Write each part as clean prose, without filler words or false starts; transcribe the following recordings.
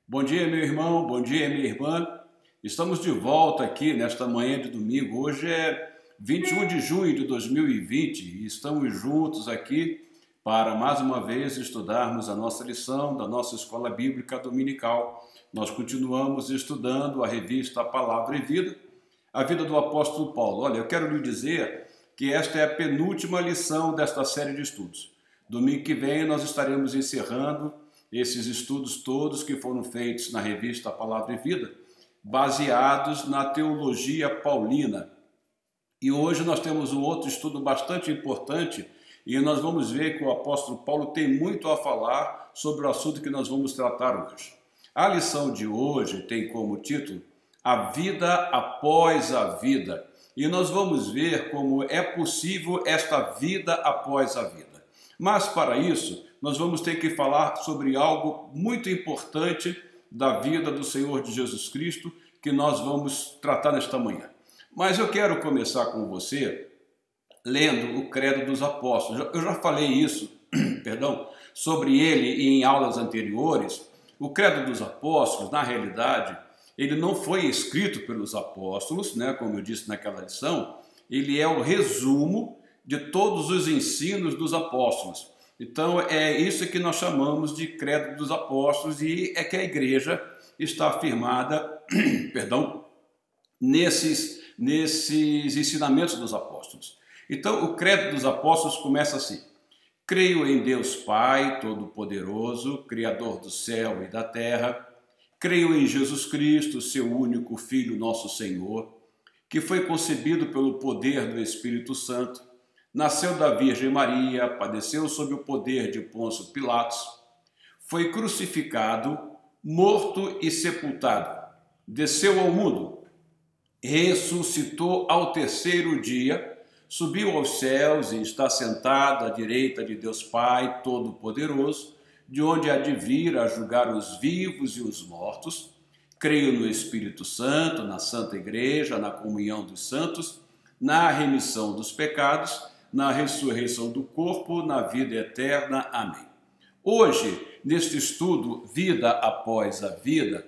Bom dia, meu irmão, bom dia, minha irmã. Estamos de volta aqui nesta manhã de domingo. Hoje é 21 de junho de 2020 e estamos juntos aqui para mais uma vez estudarmos a nossa lição da nossa escola bíblica dominical. Nós continuamos estudando a revista Palavra e Vida, a vida do apóstolo Paulo. Olha, eu quero lhe dizer que esta é a penúltima lição desta série de estudos. Domingo que vem nós estaremos encerrando esses estudos todos que foram feitos na revista Palavra e Vida, baseados na teologia paulina. E hoje nós temos um outro estudo bastante importante e nós vamos ver que o apóstolo Paulo tem muito a falar sobre o assunto que nós vamos tratar hoje. A lição de hoje tem como título A Vida Após a Vida. E nós vamos ver como é possível esta vida após a vida. Mas para isso, nós vamos ter que falar sobre algo muito importante da vida do Senhor de Jesus Cristo, que nós vamos tratar nesta manhã. Mas eu quero começar com você lendo o Credo dos Apóstolos. Eu já falei isso, sobre ele em aulas anteriores. O Credo dos Apóstolos, na realidade, ele não foi escrito pelos apóstolos, né, como eu disse naquela lição, ele é o resumo de todos os ensinos dos apóstolos. Então, é isso que nós chamamos de Credo dos Apóstolos e é que a igreja está afirmada, nesses ensinamentos dos apóstolos. Então, o Credo dos Apóstolos começa assim: Creio em Deus Pai Todo-Poderoso, Criador do céu e da terra. Creio em Jesus Cristo, seu único Filho, nosso Senhor, que foi concebido pelo poder do Espírito Santo, nasceu da Virgem Maria, padeceu sob o poder de Pôncio Pilatos, foi crucificado, morto e sepultado, desceu ao mundo, ressuscitou ao terceiro dia, subiu aos céus e está sentado à direita de Deus Pai Todo-Poderoso, de onde há de vir a julgar os vivos e os mortos. Creio no Espírito Santo, na Santa Igreja, na comunhão dos santos, na remissão dos pecados, na ressurreição do corpo, na vida eterna. Amém. Hoje, neste estudo Vida Após a Vida,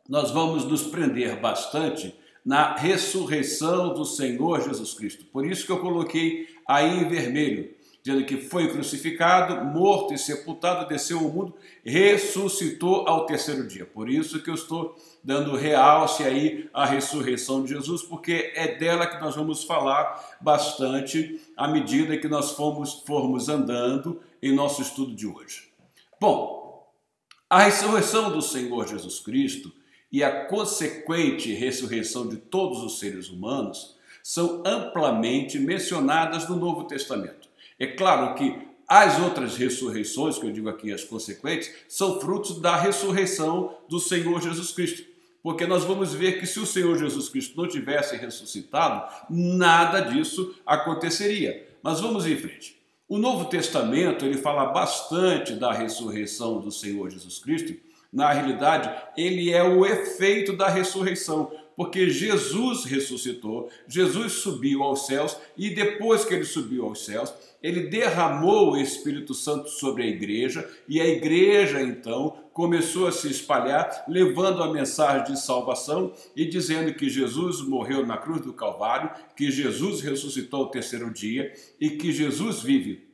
nós vamos nos prender bastante na ressurreição do Senhor Jesus Cristo. Por isso que eu coloquei aí em vermelho, dizendo que foi crucificado, morto e sepultado, desceu ao mundo, ressuscitou ao terceiro dia. Por isso que eu estou dando realce aí à ressurreição de Jesus, porque é dela que nós vamos falar bastante à medida que nós formos andando em nosso estudo de hoje. Bom, a ressurreição do Senhor Jesus Cristo e a consequente ressurreição de todos os seres humanos são amplamente mencionadas no Novo Testamento. É claro que as outras ressurreições, que eu digo aqui as consequentes, são frutos da ressurreição do Senhor Jesus Cristo. Porque nós vamos ver que se o Senhor Jesus Cristo não tivesse ressuscitado, nada disso aconteceria. Mas vamos em frente. O Novo Testamento ele fala bastante da ressurreição do Senhor Jesus Cristo. Na realidade, ele é o efeito da ressurreição, porque Jesus ressuscitou, Jesus subiu aos céus e depois que ele subiu aos céus, ele derramou o Espírito Santo sobre a igreja e a igreja então começou a se espalhar, levando a mensagem de salvação e dizendo que Jesus morreu na cruz do Calvário, que Jesus ressuscitou ao terceiro dia e que Jesus vive.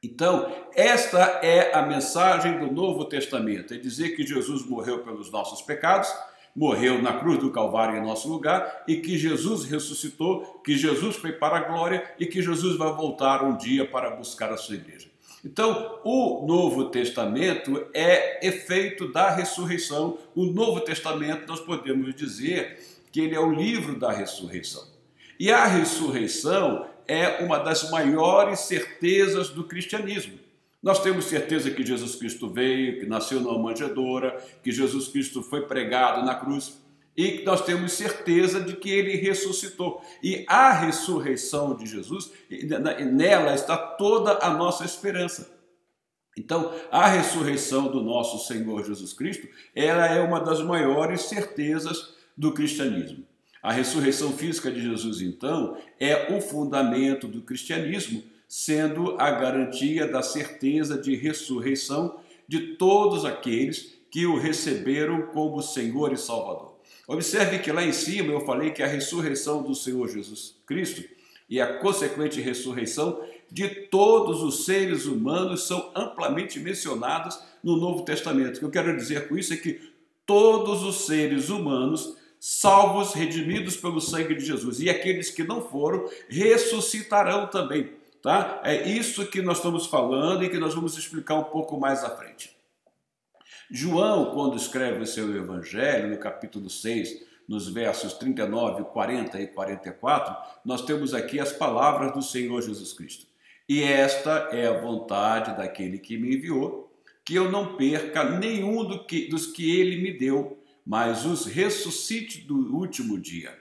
Então, esta é a mensagem do Novo Testamento, é dizer que Jesus morreu pelos nossos pecados, morreu na cruz do Calvário em nosso lugar e que Jesus ressuscitou, que Jesus foi para a glória e que Jesus vai voltar um dia para buscar a sua igreja. Então, o Novo Testamento é efeito da ressurreição. O Novo Testamento, nós podemos dizer que ele é o livro da ressurreição. E a ressurreição é uma das maiores certezas do cristianismo. Nós temos certeza que Jesus Cristo veio, que nasceu numa manjedoura, que Jesus Cristo foi pregado na cruz e que nós temos certeza de que ele ressuscitou. E a ressurreição de Jesus, nela está toda a nossa esperança. Então, a ressurreição do nosso Senhor Jesus Cristo, ela é uma das maiores certezas do cristianismo. A ressurreição física de Jesus, então, é o fundamento do cristianismo, sendo a garantia da certeza de ressurreição de todos aqueles que o receberam como Senhor e Salvador. Observe que lá em cima eu falei que a ressurreição do Senhor Jesus Cristo e a consequente ressurreição de todos os seres humanos são amplamente mencionados no Novo Testamento. O que eu quero dizer com isso é que todos os seres humanos, salvos, redimidos pelo sangue de Jesus, e aqueles que não foram, ressuscitarão também. Tá? É isso que nós estamos falando e que nós vamos explicar um pouco mais à frente. João, quando escreve o seu evangelho, no capítulo 6, nos versos 39, 40 e 44, nós temos aqui as palavras do Senhor Jesus Cristo. E esta é a vontade daquele que me enviou, que eu não perca nenhum dos que ele me deu, mas os ressuscite do último dia.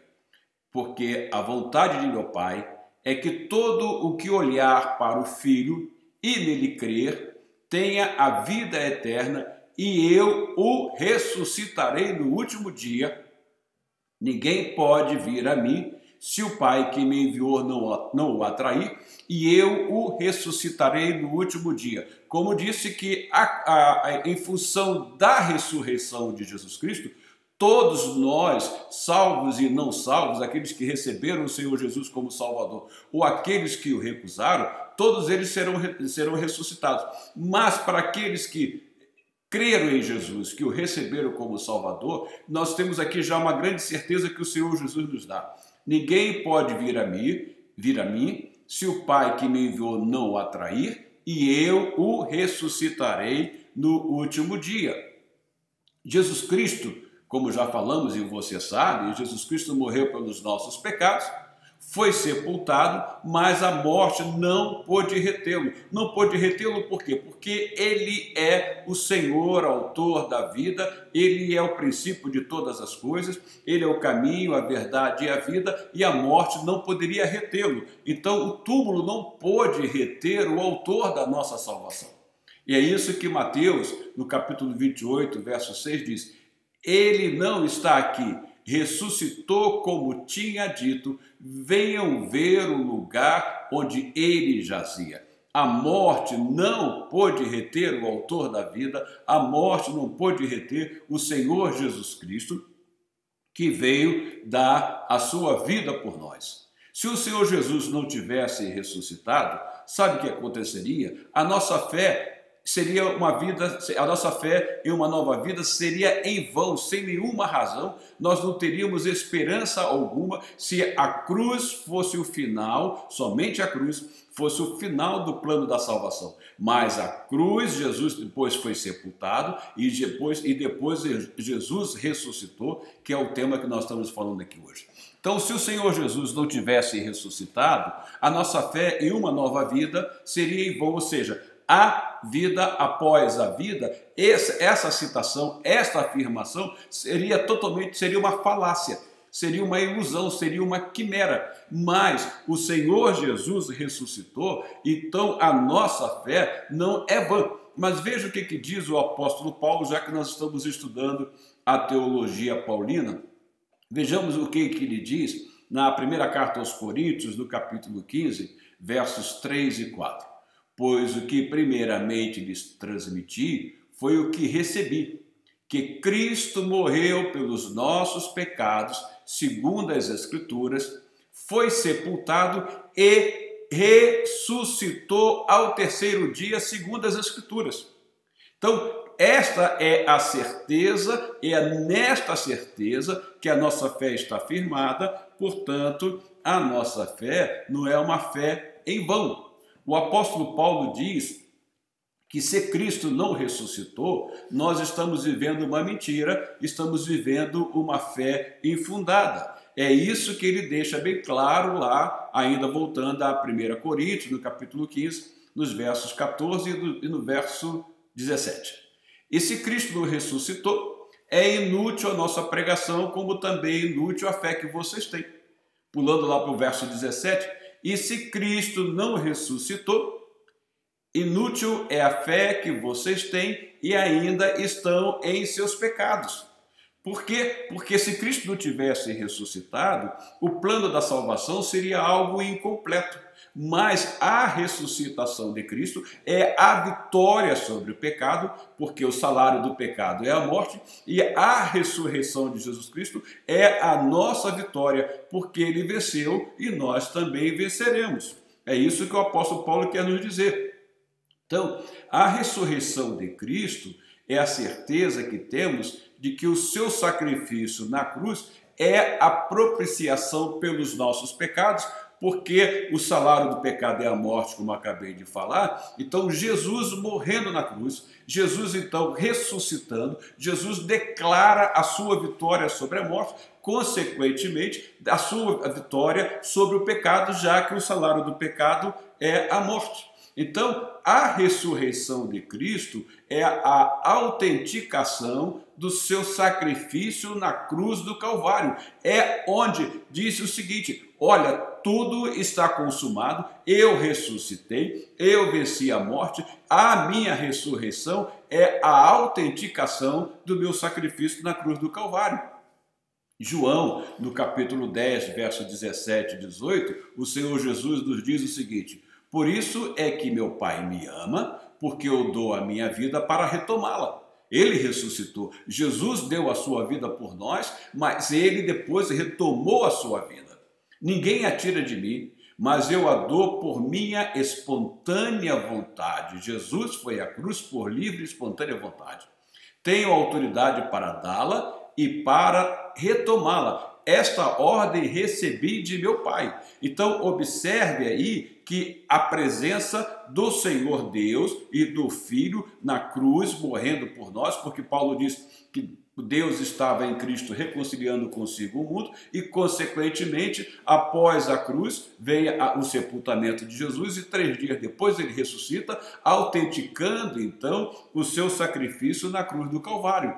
Porque a vontade de meu Pai é que todo o que olhar para o Filho e nele crer tenha a vida eterna, e eu o ressuscitarei no último dia. Ninguém pode vir a mim se o Pai que me enviou não o atrair, e eu o ressuscitarei no último dia. Como disse que em função da ressurreição de Jesus Cristo, todos nós, salvos e não salvos, aqueles que receberam o Senhor Jesus como Salvador, ou aqueles que o recusaram, todos eles serão ressuscitados. Mas para aqueles que creram em Jesus, que o receberam como Salvador, nós temos aqui já uma grande certeza que o Senhor Jesus nos dá. Ninguém pode vir a mim, se o Pai que me enviou não o atrair, e eu o ressuscitarei no último dia. Jesus Cristo, como já falamos e você sabe, Jesus Cristo morreu pelos nossos pecados, foi sepultado, mas a morte não pôde retê-lo. Não pôde retê-lo por quê? Porque ele é o Senhor, autor da vida, ele é o princípio de todas as coisas, ele é o caminho, a verdade e a vida, e a morte não poderia retê-lo. Então o túmulo não pôde reter o autor da nossa salvação. E é isso que Mateus, no capítulo 28, verso 6, diz: ele não está aqui, ressuscitou como tinha dito, venham ver o lugar onde ele jazia. A morte não pôde reter o autor da vida, a morte não pôde reter o Senhor Jesus Cristo, que veio dar a sua vida por nós. Se o Senhor Jesus não tivesse ressuscitado, sabe o que aconteceria? A nossa fé em uma nova vida seria em vão, sem nenhuma razão. Nós não teríamos esperança alguma se a cruz fosse o final, somente a cruz fosse o final do plano da salvação. Mas a cruz, Jesus depois foi sepultado e depois Jesus ressuscitou, que é o tema que nós estamos falando aqui hoje. Então, se o Senhor Jesus não tivesse ressuscitado, a nossa fé em uma nova vida seria em vão, ou seja, a vida após a vida. Essa citação, esta afirmação seria uma falácia, seria uma ilusão, seria uma quimera. Mas o Senhor Jesus ressuscitou, então a nossa fé não é vã. Mas veja o que diz o apóstolo Paulo, já que nós estamos estudando a teologia paulina. Vejamos o que ele diz na primeira carta aos Coríntios, no capítulo 15, versos 3 e 4. Pois o que primeiramente lhes transmiti foi o que recebi, que Cristo morreu pelos nossos pecados, segundo as Escrituras, foi sepultado e ressuscitou ao terceiro dia, segundo as Escrituras. Então, esta é a certeza, e é nesta certeza que a nossa fé está firmada, portanto, a nossa fé não é uma fé em vão. O apóstolo Paulo diz que se Cristo não ressuscitou, nós estamos vivendo uma mentira, estamos vivendo uma fé infundada. É isso que ele deixa bem claro lá, ainda voltando a 1 Coríntios, no capítulo 15, nos versos 14 e no verso 17. E se Cristo não ressuscitou, é inútil a nossa pregação, como também é inútil a fé que vocês têm. Pulando lá para o verso 17, e se Cristo não ressuscitou, inútil é a fé que vocês têm e ainda estão em seus pecados. Por quê? Porque se Cristo não tivesse ressuscitado, o plano da salvação seria algo incompleto. Mas a ressuscitação de Cristo é a vitória sobre o pecado, porque o salário do pecado é a morte, e a ressurreição de Jesus Cristo é a nossa vitória, porque ele venceu e nós também venceremos. É isso que o apóstolo Paulo quer nos dizer. Então, a ressurreição de Cristo é a certeza que temos de que o seu sacrifício na cruz é a propiciação pelos nossos pecados, porque o salário do pecado é a morte, como acabei de falar. Então, Jesus morrendo na cruz, Jesus então ressuscitando, Jesus declara a sua vitória sobre a morte, consequentemente, a sua vitória sobre o pecado, já que o salário do pecado é a morte. Então, a ressurreição de Cristo é a autenticação do seu sacrifício na cruz do Calvário. É onde diz o seguinte: olha, tudo está consumado, eu ressuscitei, eu venci a morte, a minha ressurreição é a autenticação do meu sacrifício na cruz do Calvário. João, no capítulo 10, verso 17 e 18, o Senhor Jesus nos diz o seguinte: por isso é que meu Pai me ama, porque eu dou a minha vida para retomá-la. Ele ressuscitou. Jesus deu a sua vida por nós, mas ele depois retomou a sua vida. Ninguém a tira de mim, mas eu a dou por minha espontânea vontade. Jesus foi à cruz por livre e espontânea vontade. Tenho autoridade para dá-la e para retomá-la. Esta ordem recebi de meu Pai. Então, observe aí que a presença do Senhor Deus e do Filho na cruz, morrendo por nós, porque Paulo diz que Deus estava em Cristo reconciliando consigo o mundo e, consequentemente, após a cruz, vem o sepultamento de Jesus e 3 dias depois ele ressuscita, autenticando, então, o seu sacrifício na cruz do Calvário.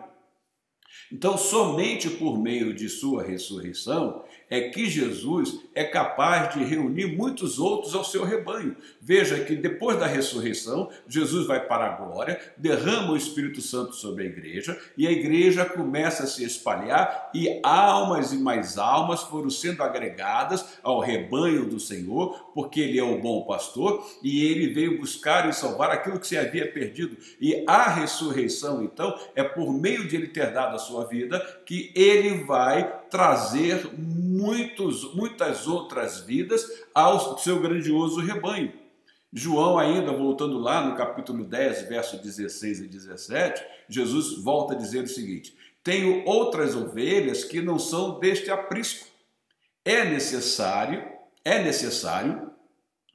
Então, somente por meio de sua ressurreição é que Jesus é capaz de reunir muitos outros ao seu rebanho. Veja que depois da ressurreição, Jesus vai para a glória, derrama o Espírito Santo sobre a igreja e a igreja começa a se espalhar e almas e mais almas foram sendo agregadas ao rebanho do Senhor, porque ele é o bom pastor e ele veio buscar e salvar aquilo que se havia perdido. E a ressurreição, então, é por meio de ele ter dado a sua vida que ele vai trazer muitas outras vidas ao seu grandioso rebanho. João ainda, voltando lá no capítulo 10, versos 16 e 17, Jesus volta a dizer o seguinte: tenho outras ovelhas que não são deste aprisco. É necessário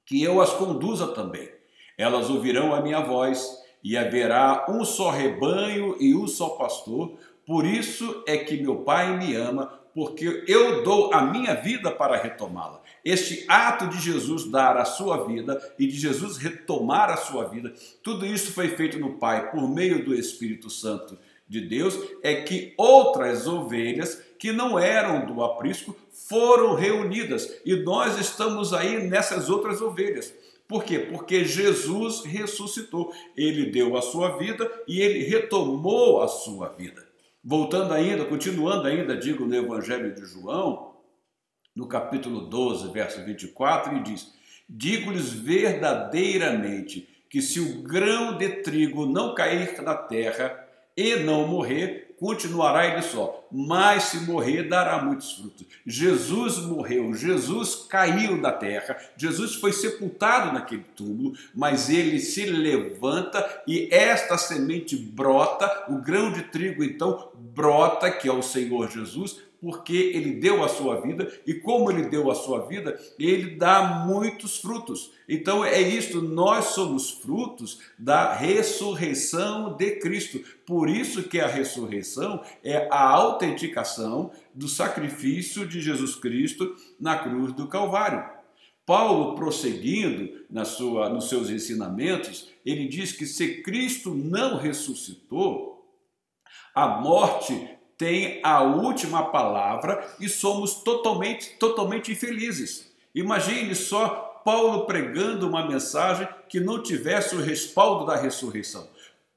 que eu as conduza também. Elas ouvirão a minha voz e haverá um só rebanho e um só pastor. Por isso é que meu Pai me ama, porque eu dou a minha vida para retomá-la. Este ato de Jesus dar a sua vida e de Jesus retomar a sua vida, tudo isso foi feito no Pai por meio do Espírito Santo de Deus, é que outras ovelhas que não eram do aprisco foram reunidas e nós estamos aí nessas outras ovelhas. Por quê? Porque Jesus ressuscitou, ele deu a sua vida e ele retomou a sua vida. Voltando ainda, continuando ainda, digo no Evangelho de João, no capítulo 12, verso 24, ele diz: digo-lhes verdadeiramente que se o grão de trigo não cair na terra e não morrer, continuará ele só, mas se morrer, dará muitos frutos. Jesus morreu, Jesus caiu da terra, Jesus foi sepultado naquele túmulo, mas ele se levanta e esta semente brota, o grão de trigo então brota, que é o Senhor Jesus, porque ele deu a sua vida e como ele deu a sua vida, ele dá muitos frutos. Então é isto, nós somos frutos da ressurreição de Cristo. Por isso que a ressurreição é a autenticação do sacrifício de Jesus Cristo na cruz do Calvário. Paulo, prosseguindo nos seus ensinamentos, ele diz que se Cristo não ressuscitou, a morte tem a última palavra e somos totalmente infelizes. Imagine só Paulo pregando uma mensagem que não tivesse o respaldo da ressurreição.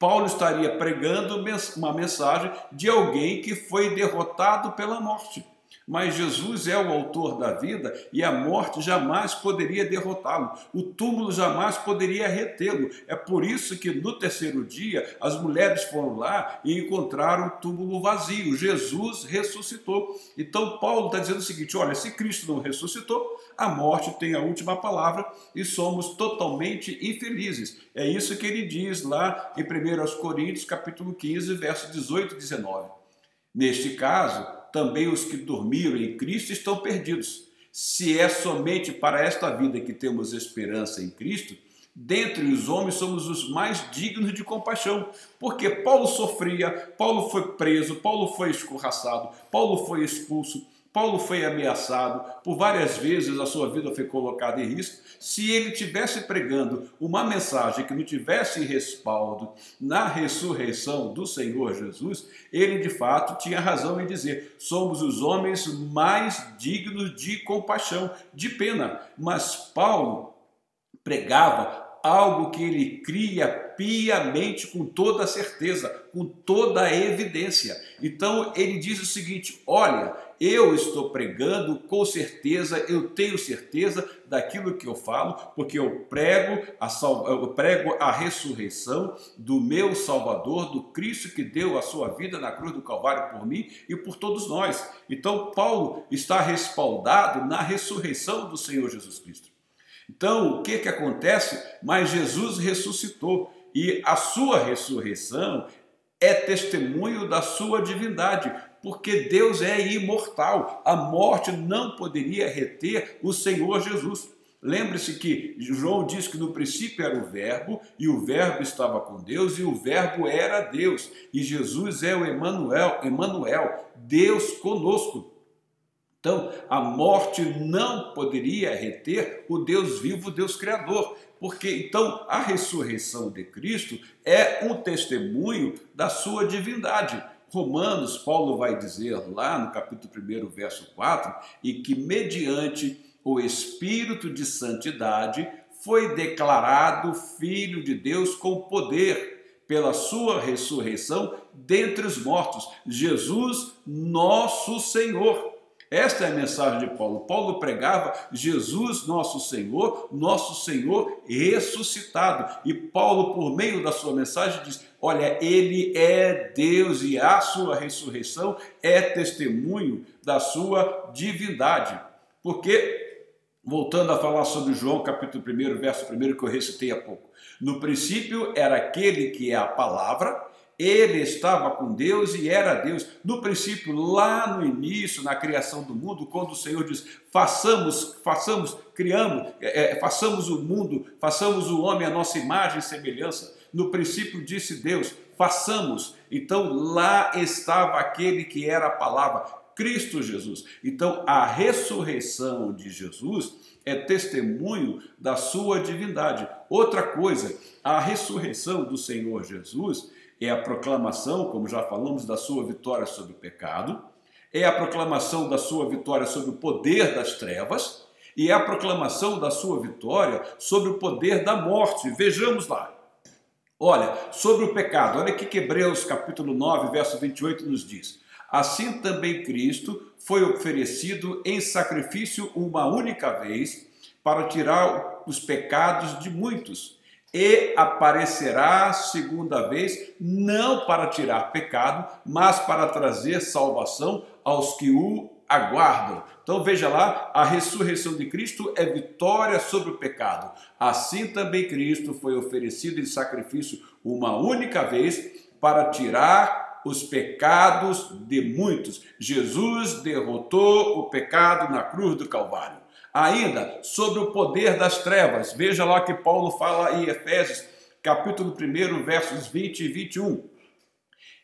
Paulo estaria pregando uma mensagem de alguém que foi derrotado pela morte. Mas Jesus é o autor da vida e a morte jamais poderia derrotá-lo. O túmulo jamais poderia retê-lo. É por isso que no terceiro dia as mulheres foram lá e encontraram o túmulo vazio. Jesus ressuscitou. Então Paulo está dizendo o seguinte: olha, se Cristo não ressuscitou, a morte tem a última palavra e somos totalmente infelizes. É isso que ele diz lá em 1 Coríntios capítulo 15, verso 18 e 19. Neste caso, também os que dormiram em Cristo estão perdidos. Se é somente para esta vida que temos esperança em Cristo, dentre os homens somos os mais dignos de compaixão, porque Paulo sofria, Paulo foi preso, Paulo foi escorraçado, Paulo foi expulso, Paulo foi ameaçado, por várias vezes a sua vida foi colocada em risco. Se ele tivesse pregando uma mensagem que não tivesse respaldo na ressurreição do Senhor Jesus, ele de fato tinha razão em dizer: somos os homens mais dignos de compaixão, de pena. Mas Paulo pregava algo que ele cria piamente, com toda certeza, com toda a evidência. Então ele diz o seguinte: olha, eu estou pregando com certeza, eu tenho certeza daquilo que eu falo, porque eu prego a ressurreição do meu Salvador, do Cristo que deu a sua vida na cruz do Calvário por mim e por todos nós. Então Paulo está respaldado na ressurreição do Senhor Jesus Cristo. Então, o que acontece? Mas Jesus ressuscitou e a sua ressurreição é testemunho da sua divindade, porque Deus é imortal. A morte não poderia reter o Senhor Jesus. Lembre-se que João diz que no princípio era o Verbo, e o Verbo estava com Deus, e o Verbo era Deus. E Jesus é o Emanuel, Deus conosco. Então, a morte não poderia reter o Deus vivo, o Deus Criador, porque então a ressurreição de Cristo é um testemunho da sua divindade. Romanos, Paulo vai dizer lá no capítulo 1, verso 4, e que mediante o Espírito de Santidade foi declarado Filho de Deus com poder, pela sua ressurreição dentre os mortos, Jesus nosso Senhor. Esta é a mensagem de Paulo. Paulo pregava Jesus nosso Senhor ressuscitado. E Paulo, por meio da sua mensagem, diz: olha, ele é Deus e a sua ressurreição é testemunho da sua divindade. Porque, voltando a falar sobre João capítulo 1, verso 1, que eu recitei há pouco, no princípio era aquele que é a palavra. Ele estava com Deus e era Deus. No princípio, lá no início, na criação do mundo, quando o Senhor diz: façamos o mundo, façamos o homem à nossa imagem e semelhança. No princípio disse Deus: façamos. Então lá estava aquele que era a palavra, Cristo Jesus. Então a ressurreição de Jesus é testemunho da sua divindade. Outra coisa, a ressurreição do Senhor Jesus é a proclamação, como já falamos, da sua vitória sobre o pecado, é a proclamação da sua vitória sobre o poder das trevas e é a proclamação da sua vitória sobre o poder da morte. Vejamos lá. Olha, sobre o pecado, olha aqui que Hebreus capítulo 9, verso 28 nos diz: assim também Cristo foi oferecido em sacrifício uma única vez para tirar os pecados de muitos, e aparecerá segunda vez, não para tirar pecado, mas para trazer salvação aos que o aguardam. Então veja lá, a ressurreição de Cristo é vitória sobre o pecado. Assim também Cristo foi oferecido em sacrifício uma única vez para tirar os pecados de muitos. Jesus derrotou o pecado na cruz do Calvário. Ainda sobre o poder das trevas, veja lá que Paulo fala em Efésios, capítulo 1, versos 20 e 21.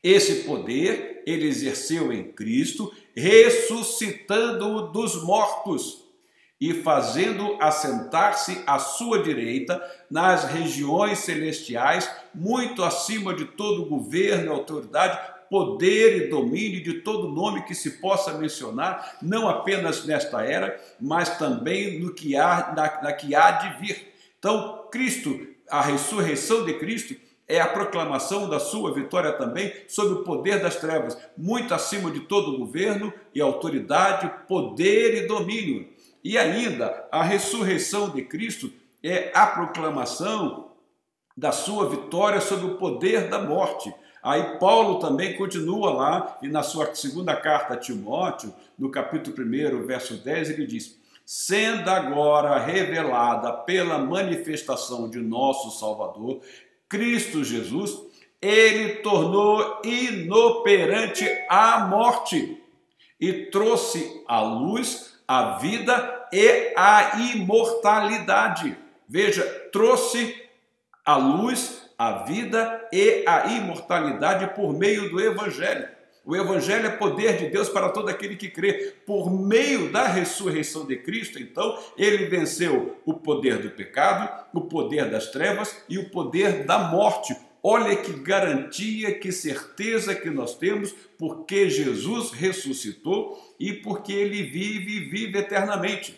Esse poder ele exerceu em Cristo, ressuscitando-o dos mortos e fazendo assentar-se à sua direita nas regiões celestiais, muito acima de todo governo e autoridade, poder e domínio de todo nome que se possa mencionar, não apenas nesta era, mas também no que há, na que há de vir. Então, Cristo, a ressurreição de Cristo, é a proclamação da sua vitória também sobre o poder das trevas, muito acima de todo governo e autoridade, poder e domínio. E ainda, a ressurreição de Cristo é a proclamação da sua vitória sobre o poder da morte. Aí Paulo também continua lá, e na sua segunda carta a Timóteo, no capítulo 1, verso 10, ele diz: sendo agora revelada pela manifestação de nosso Salvador, Cristo Jesus, ele tornou inoperante a morte e trouxe à luz a vida e a imortalidade. Veja, trouxe à luz a vida e a imortalidade por meio do Evangelho. O Evangelho é poder de Deus para todo aquele que crê. Por meio da ressurreição de Cristo, então, ele venceu o poder do pecado, o poder das trevas e o poder da morte. Olha que garantia, que certeza que nós temos, porque Jesus ressuscitou e porque ele vive e vive eternamente.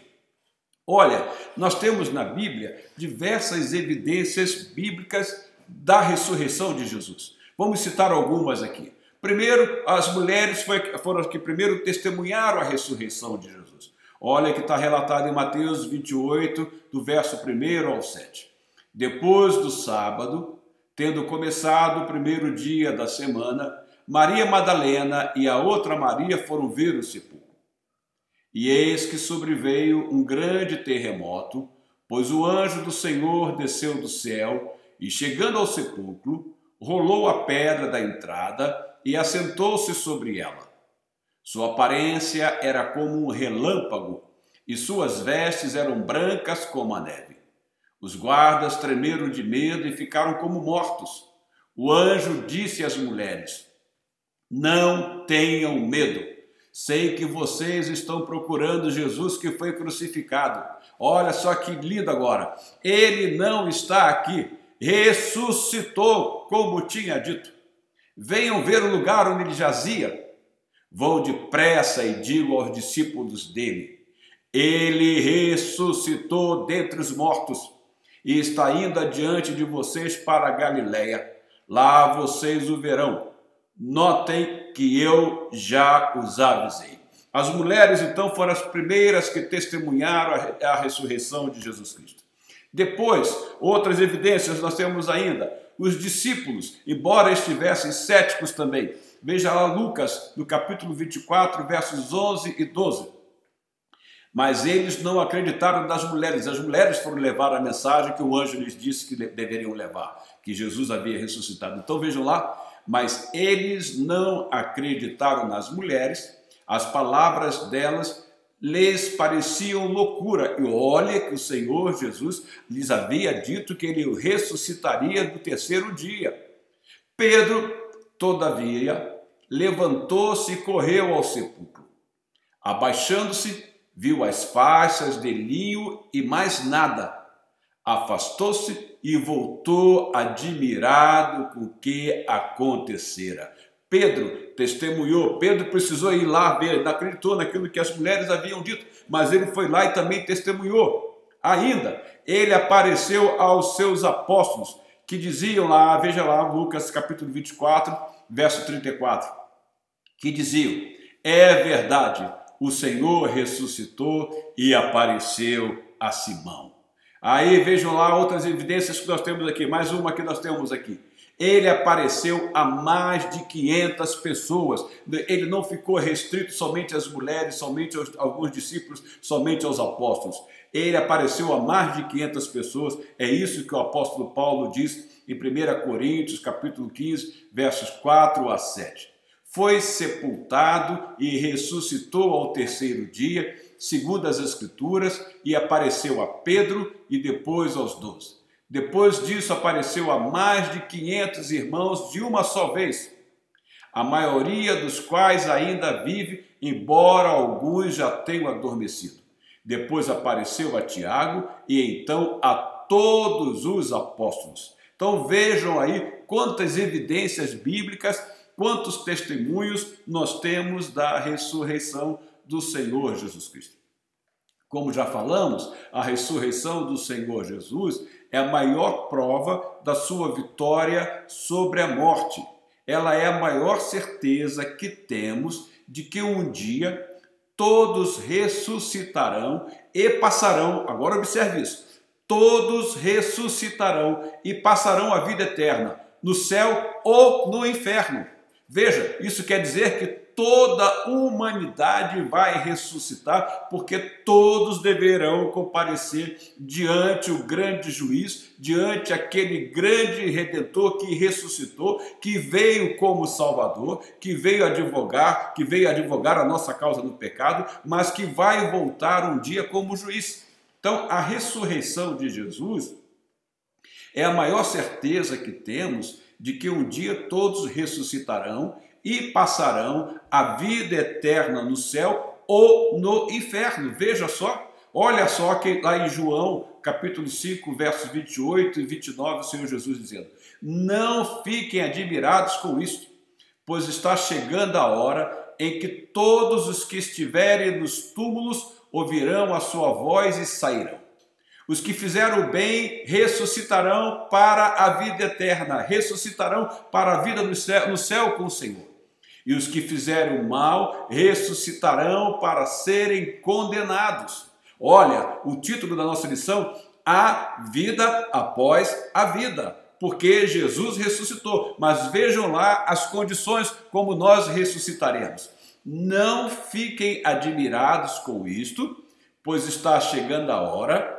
Olha, nós temos na Bíblia diversas evidências bíblicas da ressurreição de Jesus. Vamos citar algumas aqui. Primeiro, as mulheres foram as que primeiro testemunharam a ressurreição de Jesus. Olha que está relatado em Mateus 28, do verso 1 ao 7. Depois do sábado, tendo começado o primeiro dia da semana, Maria Madalena e a outra Maria foram ver o sepulcro. E eis que sobreveio um grande terremoto, pois o anjo do Senhor desceu do céu e, chegando ao sepulcro, rolou a pedra da entrada e assentou-se sobre ela. Sua aparência era como um relâmpago e suas vestes eram brancas como a neve. Os guardas tremeram de medo e ficaram como mortos. O anjo disse às mulheres: não tenham medo. Sei que vocês estão procurando Jesus que foi crucificado. Olha só que lindo agora. Ele não está aqui. Ressuscitou, como tinha dito. Venham ver o lugar onde ele jazia. Vão depressa e digam aos discípulos dele: ele ressuscitou dentre os mortos e está indo adiante de vocês para a Galileia. Lá vocês o verão. Notem que eu já os avisei. As mulheres, então, foram as primeiras que testemunharam a ressurreição de Jesus Cristo. Depois, outras evidências nós temos ainda. Os discípulos, embora estivessem céticos também. Veja lá Lucas, no capítulo 24, versos 11 e 12. Mas eles não acreditaram nas mulheres. As mulheres foram levar a mensagem que o anjo lhes disse que deveriam levar, que Jesus havia ressuscitado. Então vejam lá, mas eles não acreditaram nas mulheres, as palavras delas lhes pareciam loucura. E olha que o Senhor Jesus lhes havia dito que ele ressuscitaria no terceiro dia. Pedro, todavia, levantou-se e correu ao sepulcro. Abaixando-se, viu as faixas de linho e mais nada. Afastou-se e voltou admirado com o que acontecera. Pedro testemunhou, Pedro precisou ir lá ver, ele não acreditou naquilo que as mulheres haviam dito, mas ele foi lá e também testemunhou. Ainda, ele apareceu aos seus apóstolos, que diziam lá, veja lá, Lucas capítulo 24, verso 34, que diziam: é verdade, o Senhor ressuscitou e apareceu a Simão. Aí vejam lá outras evidências que nós temos aqui, mais uma que nós temos aqui. Ele apareceu a mais de 500 pessoas. Ele não ficou restrito somente às mulheres, somente aos alguns discípulos, somente aos apóstolos. Ele apareceu a mais de 500 pessoas. É isso que o apóstolo Paulo diz em 1 Coríntios, capítulo 15, versos 4 a 7. Foi sepultado e ressuscitou ao terceiro dia, segundo as Escrituras, e apareceu a Pedro e depois aos 12. Depois disso apareceu a mais de 500 irmãos de uma só vez, a maioria dos quais ainda vive, embora alguns já tenham adormecido. Depois apareceu a Tiago e então a todos os apóstolos. Então vejam aí quantas evidências bíblicas, quantos testemunhos nós temos da ressurreição do Senhor Jesus Cristo. Como já falamos, a ressurreição do Senhor Jesus é a maior prova da sua vitória sobre a morte. Ela é a maior certeza que temos de que um dia todos ressuscitarão e passarão, agora observe isso, todos ressuscitarão e passarão a vida eterna, no céu ou no inferno. Veja, isso quer dizer que toda a humanidade vai ressuscitar, porque todos deverão comparecer diante o grande juiz, diante aquele grande redentor que ressuscitou, que veio como Salvador, que veio advogar a nossa causa no pecado, mas que vai voltar um dia como juiz. Então, a ressurreição de Jesus é a maior certeza que temos de que um dia todos ressuscitarão e passarão a vida eterna no céu ou no inferno. Veja só, olha só que lá em João, capítulo 5, versos 28 e 29, o Senhor Jesus dizendo: não fiquem admirados com isto, pois está chegando a hora em que todos os que estiverem nos túmulos ouvirão a sua voz e sairão. Os que fizeram o bem ressuscitarão para a vida eterna, ressuscitarão para a vida no céu com o Senhor. E os que fizeram o mal ressuscitarão para serem condenados. Olha, o título da nossa lição: a vida após a vida. Porque Jesus ressuscitou. Mas vejam lá as condições como nós ressuscitaremos. Não fiquem admirados com isto, pois está chegando a hora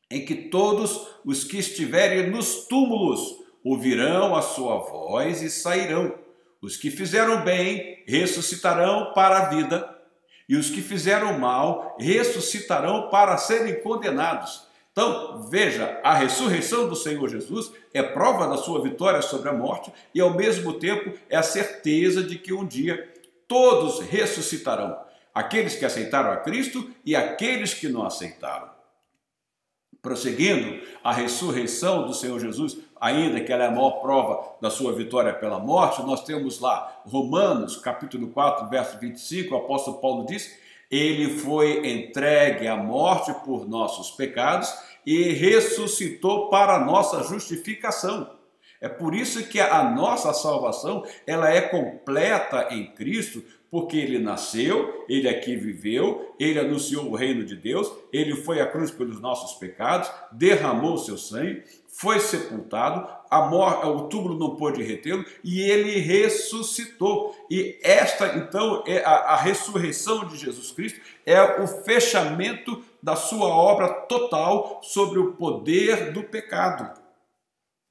em que todos os que estiverem nos túmulos ouvirão a sua voz e sairão. Os que fizeram bem ressuscitarão para a vida, e os que fizeram mal ressuscitarão para serem condenados. Então, veja, a ressurreição do Senhor Jesus é prova da sua vitória sobre a morte e, ao mesmo tempo, é a certeza de que um dia todos ressuscitarão. Aqueles que aceitaram a Cristo e aqueles que não aceitaram. Prosseguindo, a ressurreição do Senhor Jesus, ainda que ela é a maior prova da sua vitória pela morte, nós temos lá Romanos, capítulo 4, verso 25, o apóstolo Paulo diz: ele foi entregue à morte por nossos pecados e ressuscitou para a nossa justificação. É por isso que a nossa salvação ela é completa em Cristo, porque ele nasceu, ele aqui viveu, ele anunciou o reino de Deus, ele foi à cruz pelos nossos pecados, derramou seu sangue, foi sepultado, o túmulo não pôde retê-lo e ele ressuscitou. E esta, então, é a ressurreição de Jesus Cristo, é o fechamento da sua obra total sobre o poder do pecado.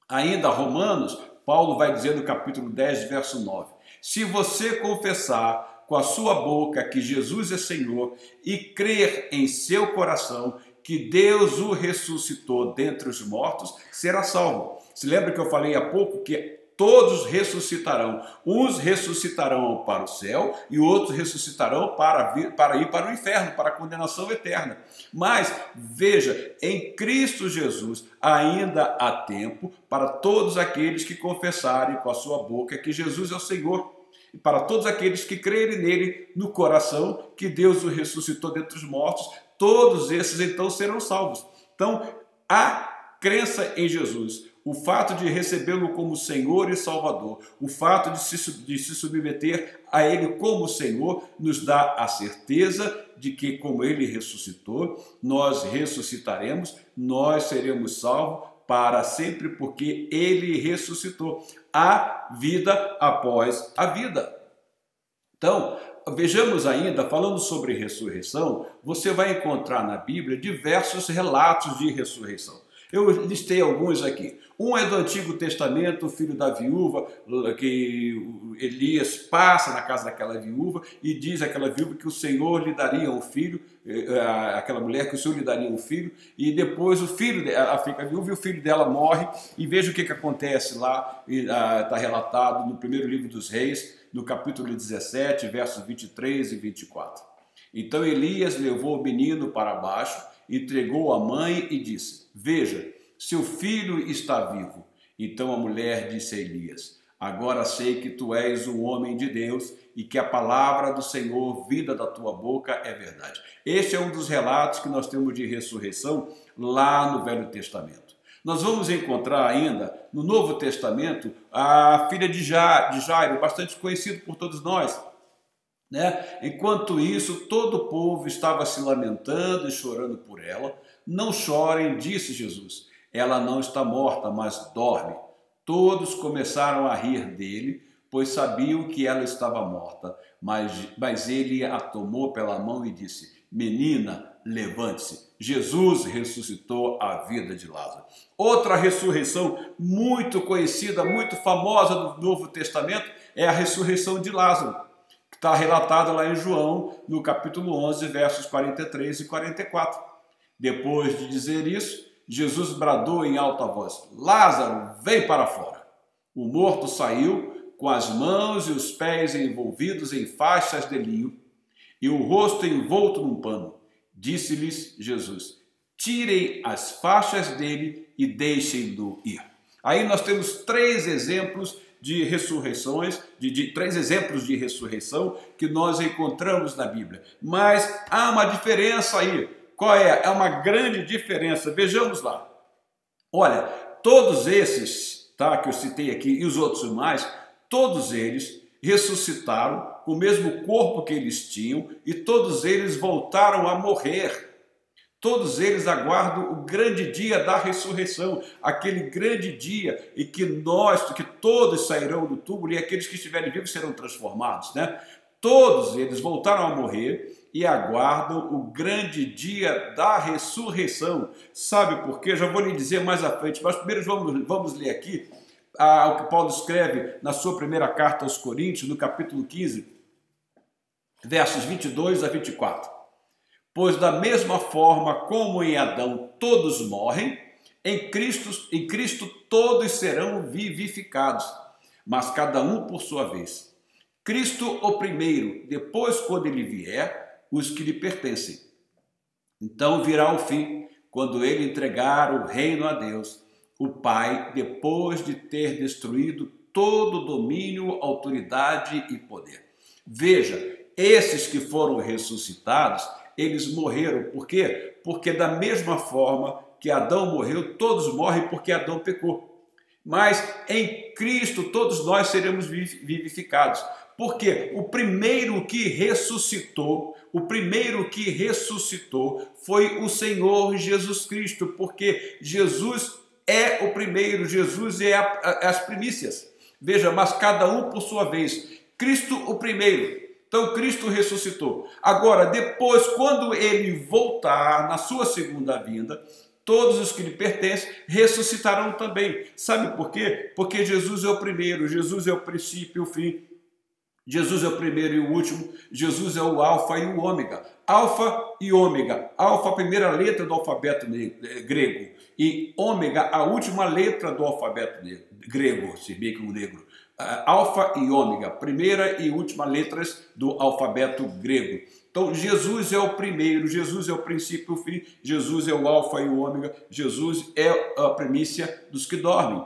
Ainda Romanos, Paulo vai dizer no capítulo 10, verso 9: se você confessar com a sua boca que Jesus é Senhor e crer em seu coração que Deus o ressuscitou dentre os mortos, será salvo. Se lembra que eu falei há pouco que todos ressuscitarão. Uns ressuscitarão para o céu e outros ressuscitarão para ir para o inferno, para a condenação eterna. Mas, veja, em Cristo Jesus ainda há tempo para todos aqueles que confessarem com a sua boca que Jesus é o Senhor. E para todos aqueles que crerem nele no coração, que Deus o ressuscitou dentre os mortos, todos esses então serão salvos. Então, a crença em Jesus, o fato de recebê-lo como Senhor e Salvador, o fato de se submeter a Ele como Senhor, nos dá a certeza de que, como Ele ressuscitou, nós ressuscitaremos, nós seremos salvos para sempre, porque Ele ressuscitou. A vida após a vida. Então, vejamos ainda, falando sobre ressurreição, você vai encontrar na Bíblia diversos relatos de ressurreição. Eu listei alguns aqui. Um é do Antigo Testamento, o filho da viúva, que Elias passa na casa daquela viúva e diz àquela viúva que o Senhor lhe daria um filho, aquela mulher que o Senhor lhe daria um filho, e depois o filho dela fica viúva e o filho dela morre, e veja o que acontece lá, está relatado no primeiro livro dos Reis, no capítulo 17, versos 23 e 24. Então Elias levou o menino para baixo, entregou à mãe e disse: veja, seu filho está vivo. Então a mulher disse a Elias: Agora sei que tu és um homem de Deus e que a palavra do Senhor, vinda da tua boca, é verdade. Este é um dos relatos que nós temos de ressurreição lá no Velho Testamento. Nós vamos encontrar ainda no Novo Testamento a filha de Jairo, bastante conhecido por todos nós, né? Enquanto isso, todo o povo estava se lamentando e chorando por ela. Não chorem, disse Jesus. Ela não está morta, mas dorme. Todos começaram a rir dele, pois sabiam que ela estava morta. Mas ele a tomou pela mão e disse: menina, levante-se. Jesus ressuscitou a vida de Lázaro. Outra ressurreição muito conhecida, muito famosa do Novo Testamento é a ressurreição de Lázaro, que está relatada lá em João, no capítulo 11, versos 43 e 44. Depois de dizer isso, Jesus bradou em alta voz: Lázaro, vem para fora. O morto saiu, com as mãos e os pés envolvidos em faixas de linho e o rosto envolto num pano. Disse-lhes Jesus: tirem as faixas dele e deixem-no ir. Aí nós temos três exemplos de ressurreições, três exemplos de ressurreição que nós encontramos na Bíblia. Mas há uma diferença aí. Qual é? É uma grande diferença. Vejamos lá. Olha, todos esses, tá, que eu citei aqui e os outros mais, todos eles ressuscitaram com o mesmo corpo que eles tinham e todos eles voltaram a morrer. Todos eles aguardam o grande dia da ressurreição, aquele grande dia em que todos sairão do túmulo e aqueles que estiverem vivos serão transformados, né? Todos eles voltaram a morrer e aguardam o grande dia da ressurreição. Sabe por quê? Já vou lhe dizer mais à frente, mas primeiro vamos ler aqui o que Paulo escreve na sua primeira carta aos Coríntios, no capítulo 15, versos 22 a 24. Pois da mesma forma como em Adão todos morrem, em Cristo todos serão vivificados, mas cada um por sua vez. Cristo o primeiro, depois quando ele vier, os que lhe pertencem. Então virá o fim, quando ele entregar o reino a Deus, o Pai, depois de ter destruído todo domínio, autoridade e poder. Veja, esses que foram ressuscitados, eles morreram. Por quê? Porque da mesma forma que Adão morreu, todos morrem porque Adão pecou. Mas em Cristo todos nós seremos vivificados. Porque o primeiro que ressuscitou foi o Senhor Jesus Cristo, porque Jesus é o primeiro, Jesus é as primícias. Veja, mas cada um por sua vez. Cristo o primeiro. Então Cristo ressuscitou. Agora, depois, quando ele voltar na sua segunda vinda, todos os que lhe pertencem ressuscitarão também. Sabe por quê? Porque Jesus é o primeiro, Jesus é o princípio e o fim. Jesus é o primeiro e o último, Jesus é o alfa e o ômega. Alfa e ômega. Alfa, a primeira letra do alfabeto grego, e ômega, a última letra do alfabeto grego, se bem que o negro. Alfa e ômega, primeira e última letras do alfabeto grego. Então, Jesus é o primeiro, Jesus é o princípio e o fim, Jesus é o alfa e o ômega, Jesus é a primícia dos que dormem.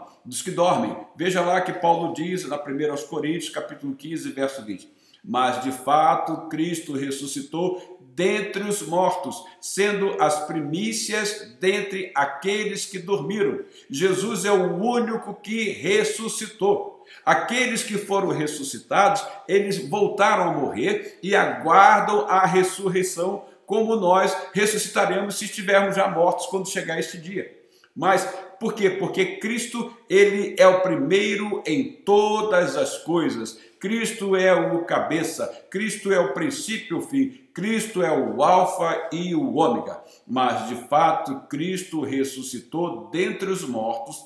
Veja lá que Paulo diz na 1 Coríntios, capítulo 15, verso 20. Mas, de fato, Cristo ressuscitou dentre os mortos, sendo as primícias dentre aqueles que dormiram. Jesus é o único que ressuscitou. Aqueles que foram ressuscitados, eles voltaram a morrer e aguardam a ressurreição, como nós ressuscitaremos se estivermos já mortos quando chegar este dia. Mas por quê? Porque Cristo, ele é o primeiro em todas as coisas. Cristo é o cabeça, Cristo é o princípio e o fim, Cristo é o alfa e o ômega. Mas, de fato, Cristo ressuscitou dentre os mortos,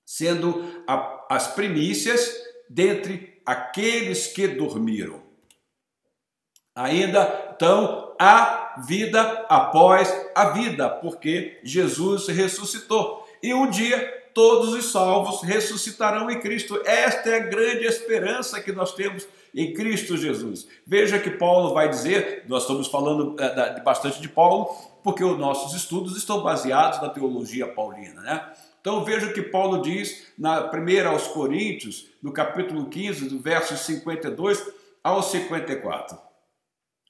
sendo as primícias dentre aqueles que dormiram. Ainda, então, há vida após a vida, porque Jesus ressuscitou. E um dia, todos os salvos ressuscitarão em Cristo. Esta é a grande esperança que nós temos em Cristo Jesus. Veja que Paulo vai dizer, nós estamos falando bastante de Paulo, porque os nossos estudos estão baseados na teologia paulina, né? Então veja o que Paulo diz na primeira aos Coríntios, no capítulo 15, do versos 52 ao 54.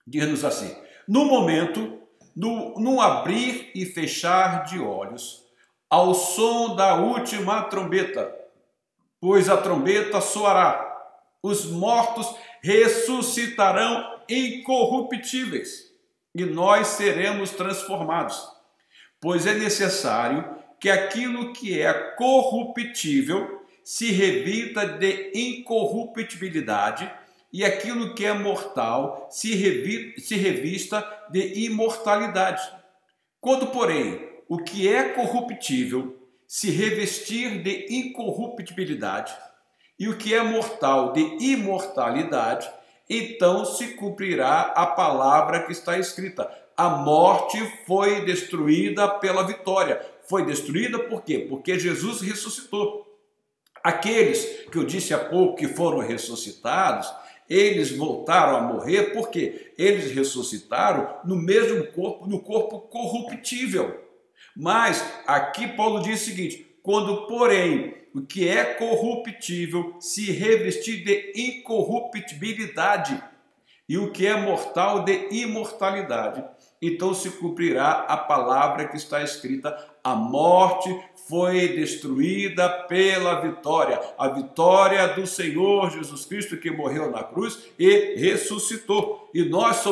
Diz-nos assim: no momento, num abrir e fechar de olhos, ao som da última trombeta, pois a trombeta soará, os mortos ressuscitarão incorruptíveis, e nós seremos transformados. Pois é necessário que aquilo que é corruptível se revista de incorruptibilidade, e aquilo que é mortal se revista de imortalidade. Quando, porém, o que é corruptível se revestir de incorruptibilidade e o que é mortal de imortalidade, então se cumprirá a palavra que está escrita: a morte foi destruída pela vitória. Foi destruída por quê? Porque Jesus ressuscitou. Aqueles que eu disse há pouco que foram ressuscitados, eles voltaram a morrer porque eles ressuscitaram no mesmo corpo, no corpo corruptível. Mas aqui Paulo diz o seguinte: quando, porém, o que é corruptível se revestir de incorruptibilidade e o que é mortal de imortalidade, então se cumprirá a palavra que está escrita: a morte foi destruída pela vitória, a vitória do Senhor Jesus Cristo, que morreu na cruz e ressuscitou. E nós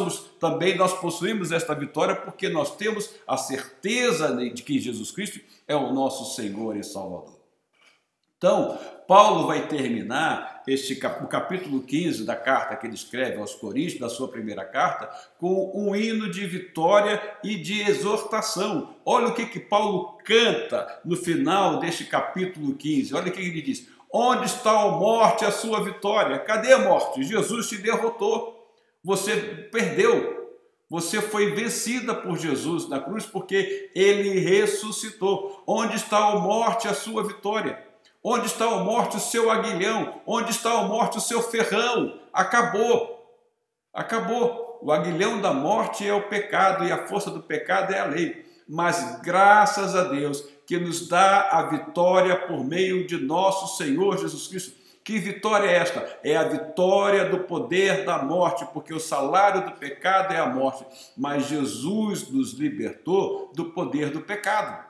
possuímos esta vitória porque nós temos a certeza de que Jesus Cristo é o nosso Senhor e Salvador. Então, Paulo vai terminar o capítulo 15 da carta que ele escreve aos Coríntios, da sua primeira carta, com um hino de vitória e de exortação. Olha o que Paulo canta no final deste capítulo 15. Olha o que ele diz: onde está a morte, a sua vitória? Cadê a morte? Jesus te derrotou. Você perdeu. Você foi vencida por Jesus na cruz porque ele ressuscitou. Onde está a morte, a sua vitória? Onde está a morte, o seu aguilhão? Onde está a morte, o seu ferrão? Acabou. Acabou. O aguilhão da morte é o pecado e a força do pecado é a lei. Mas graças a Deus que nos dá a vitória por meio de nosso Senhor Jesus Cristo. Que vitória é esta? É a vitória do poder da morte, porque o salário do pecado é a morte. Mas Jesus nos libertou do poder do pecado.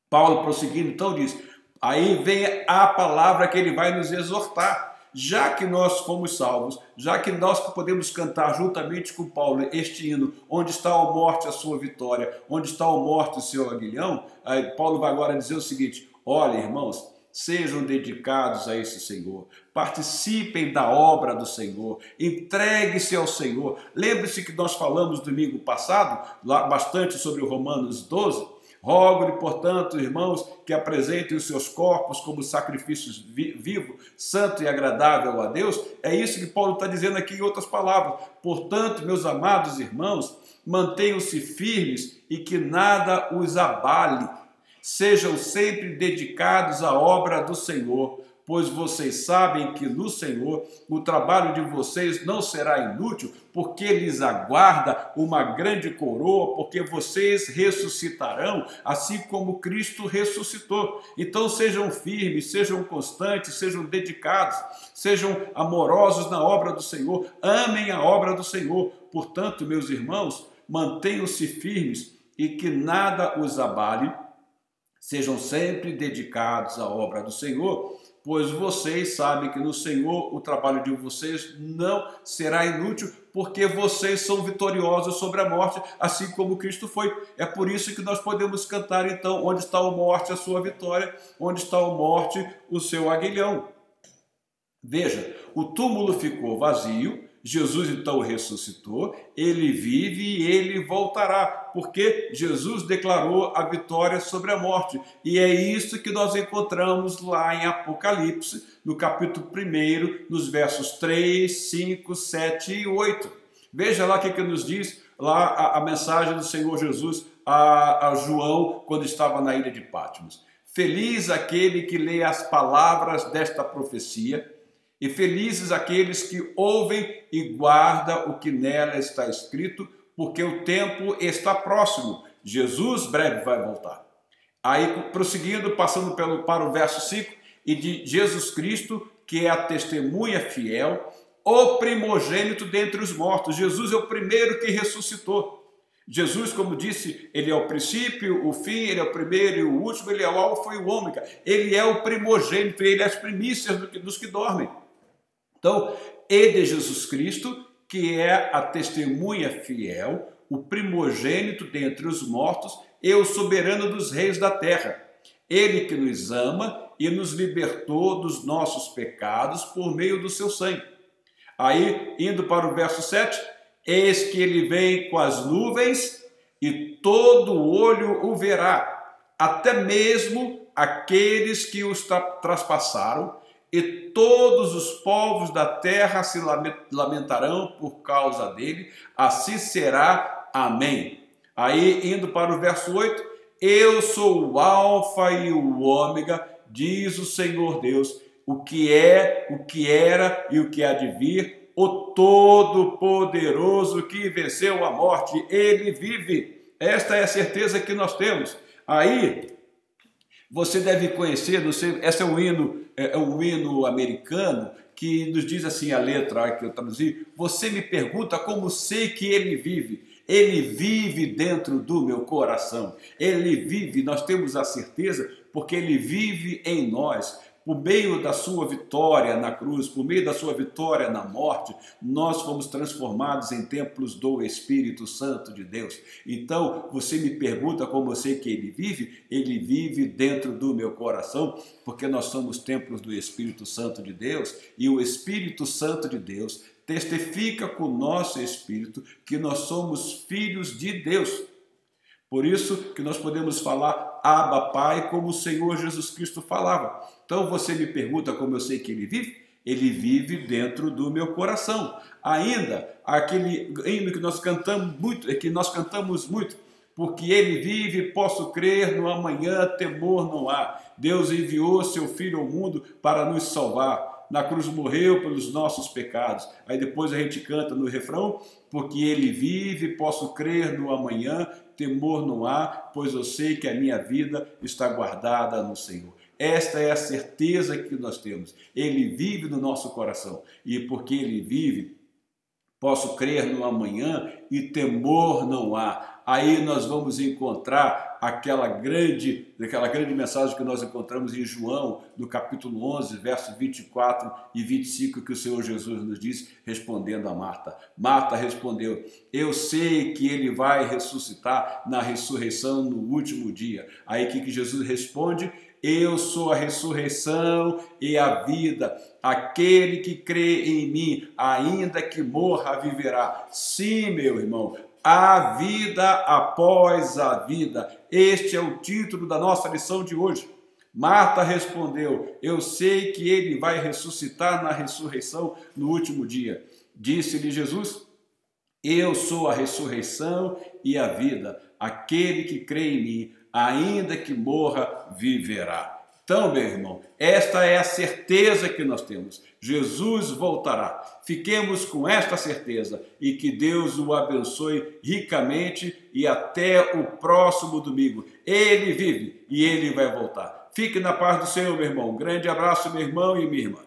Paulo, prosseguindo, então, diz: aí vem a palavra que ele vai nos exortar. Já que nós fomos salvos, já que nós podemos cantar juntamente com Paulo este hino: onde está a morte, a sua vitória, onde está a morte, o seu aguilhão, aí Paulo vai agora dizer o seguinte: olha, irmãos, sejam dedicados a esse Senhor, participem da obra do Senhor, entregue-se ao Senhor. Lembre-se que nós falamos domingo passado bastante sobre o Romanos 12, rogo-lhe, portanto, irmãos, que apresentem os seus corpos como sacrifícios vivo, santo e agradável a Deus. É isso que Paulo está dizendo aqui em outras palavras. Portanto, meus amados irmãos, mantenham-se firmes e que nada os abale. Sejam sempre dedicados à obra do Senhor, pois vocês sabem que no Senhor o trabalho de vocês não será inútil, porque lhes aguarda uma grande coroa, porque vocês ressuscitarão, assim como Cristo ressuscitou. Então sejam firmes, sejam constantes, sejam dedicados, sejam amorosos na obra do Senhor, amem a obra do Senhor. Portanto, meus irmãos, mantenham-se firmes e que nada os abale. Sejam sempre dedicados à obra do Senhor, pois vocês sabem que no Senhor o trabalho de vocês não será inútil, porque vocês são vitoriosos sobre a morte, assim como Cristo foi. É por isso que nós podemos cantar então: onde está a morte, a sua vitória? Onde está a morte, o seu aguilhão? Veja, o túmulo ficou vazio, Jesus então ressuscitou, ele vive e ele voltará, porque Jesus declarou a vitória sobre a morte. E é isso que nós encontramos lá em Apocalipse, no capítulo 1, nos versos 3, 5, 7 e 8. Veja lá o que nos diz lá a mensagem do Senhor Jesus a João, quando estava na ilha de Patmos. Feliz aquele que lê as palavras desta profecia, e felizes aqueles que ouvem e guardam o que nela está escrito, porque o tempo está próximo. Jesus breve vai voltar. Aí, prosseguindo, passando para o verso 5, e de Jesus Cristo, que é a testemunha fiel, o primogênito dentre os mortos. Jesus é o primeiro que ressuscitou. Jesus, como disse, ele é o princípio, o fim, ele é o primeiro e o último, ele é o alfa e o ômega. Ele é o primogênito, ele é as primícias dos que dormem. Então, e de Jesus Cristo, que é a testemunha fiel, o primogênito dentre os mortos e o soberano dos reis da terra. Ele que nos ama e nos libertou dos nossos pecados por meio do seu sangue. Aí, indo para o verso 7, eis que ele vem com as nuvens e todo olho o verá, até mesmo aqueles que os traspassaram, e todos os povos da terra se lamentarão por causa dele, assim será. Amém. Aí, indo para o verso 8, eu sou o alfa e o ômega, diz o Senhor Deus, o que é, o que era e o que há de vir, o Todo-Poderoso que venceu a morte, ele vive. Esta é a certeza que nós temos. Aí, você deve conhecer, não sei, esse é um hino americano que nos diz assim, a letra que eu traduzi, você me pergunta como sei que ele vive. Ele vive dentro do meu coração. Ele vive, nós temos a certeza, porque ele vive em nós. Por meio da sua vitória na cruz, por meio da sua vitória na morte, nós fomos transformados em templos do Espírito Santo de Deus. Então, você me pergunta como eu sei que ele vive dentro do meu coração, porque nós somos templos do Espírito Santo de Deus, e o Espírito Santo de Deus testifica com o nosso espírito que nós somos filhos de Deus. Por isso que nós podemos falar Abba Pai, como o Senhor Jesus Cristo falava. Então você me pergunta como eu sei que ele vive? Ele vive dentro do meu coração. Ainda, aquele hino que nós cantamos muito, porque ele vive, posso crer, no amanhã temor não há. Deus enviou seu Filho ao mundo para nos salvar. Na cruz morreu pelos nossos pecados. Aí depois a gente canta no refrão, porque ele vive, posso crer no amanhã, temor não há, pois eu sei que a minha vida está guardada no Senhor. Esta é a certeza que nós temos. Ele vive no nosso coração. E porque ele vive, posso crer no amanhã e temor não há. Aí nós vamos encontrar aquela grande mensagem que nós encontramos em João, no capítulo 11, versos 24 e 25, que o Senhor Jesus nos diz, respondendo a Marta. Marta respondeu, eu sei que ele vai ressuscitar na ressurreição no último dia. Aí o que Jesus responde? Eu sou a ressurreição e a vida. Aquele que crê em mim, ainda que morra, viverá. Sim, meu irmão, a vida após a vida. Este é o título da nossa lição de hoje. Marta respondeu, eu sei que ele vai ressuscitar na ressurreição no último dia. Disse-lhe Jesus, eu sou a ressurreição e a vida. Aquele que crê em mim, ainda que morra, viverá. Então, meu irmão, esta é a certeza que nós temos. Jesus voltará. Fiquemos com esta certeza e que Deus o abençoe ricamente e até o próximo domingo. Ele vive e ele vai voltar. Fique na paz do Senhor, meu irmão. Um grande abraço, meu irmão e minha irmã.